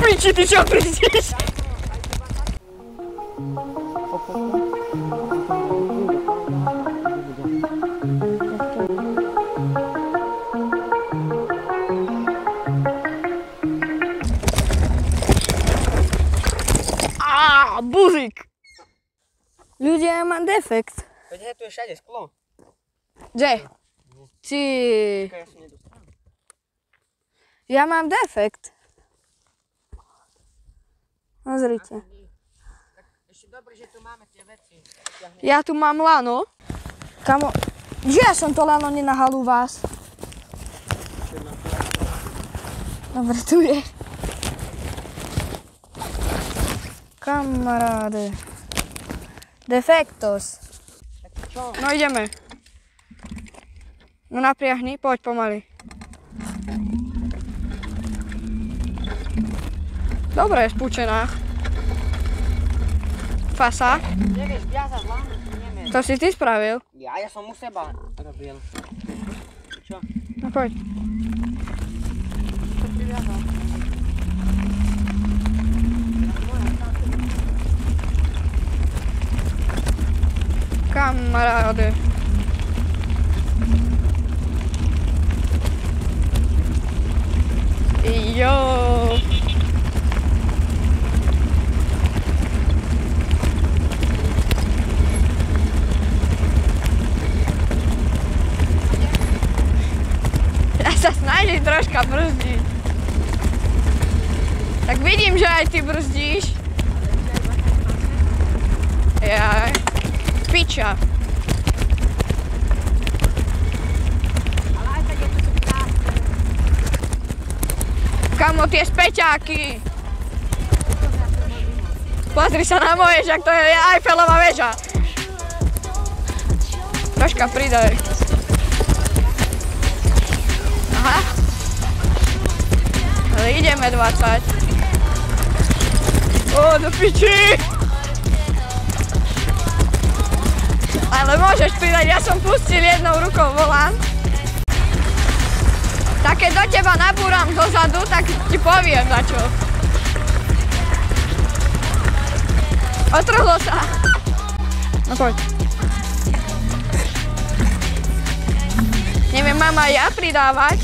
piči, ty čo brzdíš? Buzík! Ľudia, ja mám defekt. Veď tu je všade sklo. Kde? Ty... Ja mám defekt. Pozrite. Ešte dobre, že tu máme tie veci. Ja tu mám lano. Kamo... Že ja som to lano nenahal u vás? Dobre, tu je. Kamaráde. Defektos. No ideme. No napriahni, poď pomaly. Dobre, spúčená. Fasa. Nevieš viazať lánu, nevieš. To si ty spravil? Ja som u seba robil. Čo? No poď. To priviazal. Kamaráde. Jo. Ja sa snažím troška brzdiť. Tak vidím, že aj ty brzdíš. Jaj. Piča. Kamo, tie späťáky. Pozri sa na moje, však to je Eiffelová väža. Troška pridaj. Aha. Ale ideme 20. Ó, do piči. Ale môžeš pridať, ja som pustil jednou rukou volant. Tak keď do teba nabúram dozadu, tak ti poviem za čo. Otrhlo sa. No poď. Neviem, mám aj ja pridávať.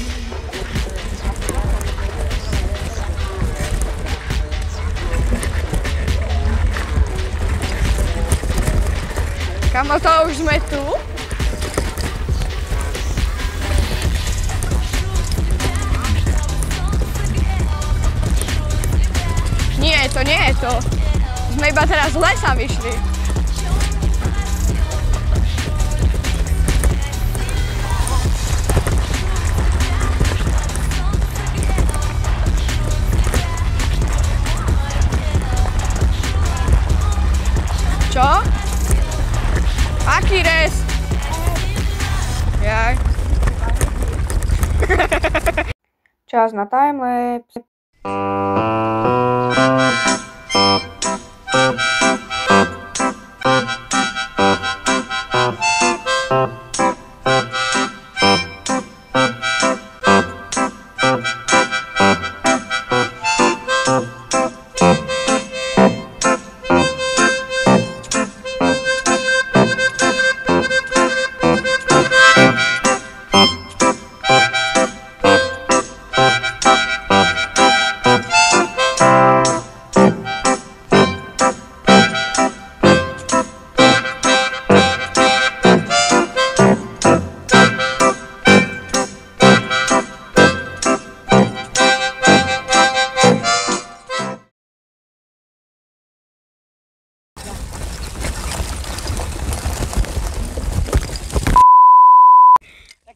Kamo, to už sme tu. Nie, to nie je to. Sme iba teraz z lesa vyšli. Čo? Aký res? Jaj. Čas na timelapse.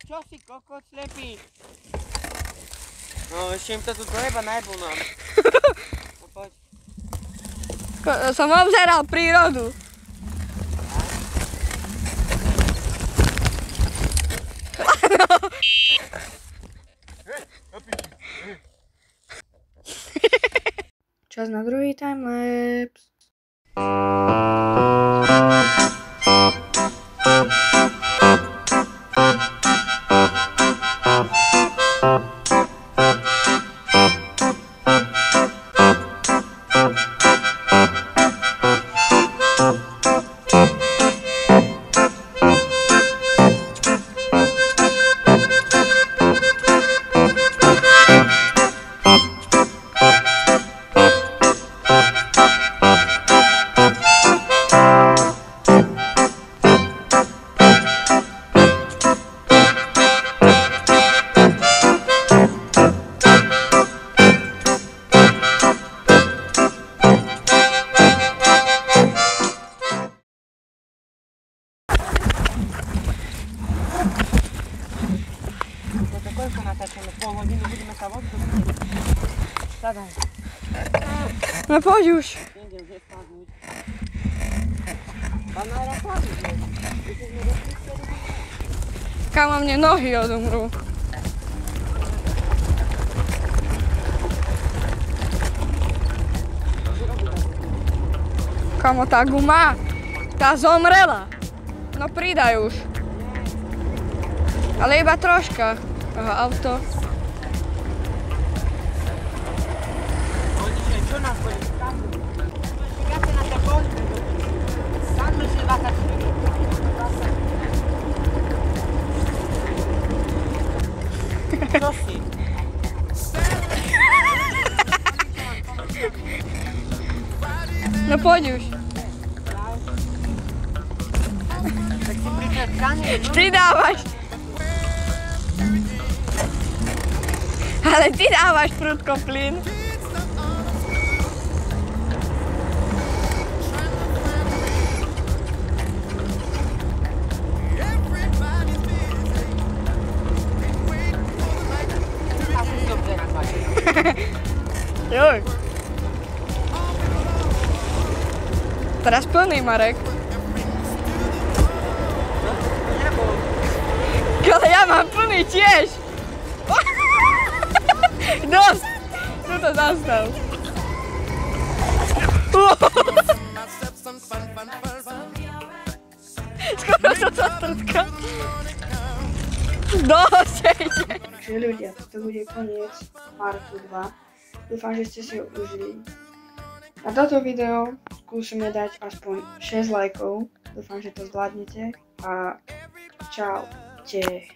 Čo si kokot slepý? No ešte im to tu dojeba najbol nám. No poď. Som obzeral prírodu. Čas na druhý timelapse. Siadaj. No poď už. Nie wiem, gdzie wpadnąć. Pan na raparzy, Kamo, mne nohy odumrú. Kamo, tá guma, tá zomrela. No pridaj už. Ale iba troška. Aha, auto. Co nas chodzi? Biegacie na te bądźmy. Sam się latać. Prosi. No poď už. Tak si pryczepkanie. Ty dávaš. Ale ty dávaš prudko plyn. Joj. Teraz plný, Marek. Ale ja mám plný tiež. Dosť. Tu to zastav. Skoro to zatrtka. Dosť. Takže ľudia, toto bude koniec partu 2. Dúfam, že ste si ho užili. Na toto video skúsime dať aspoň 6 lajkov. Dúfam, že to zvládnete a čaute.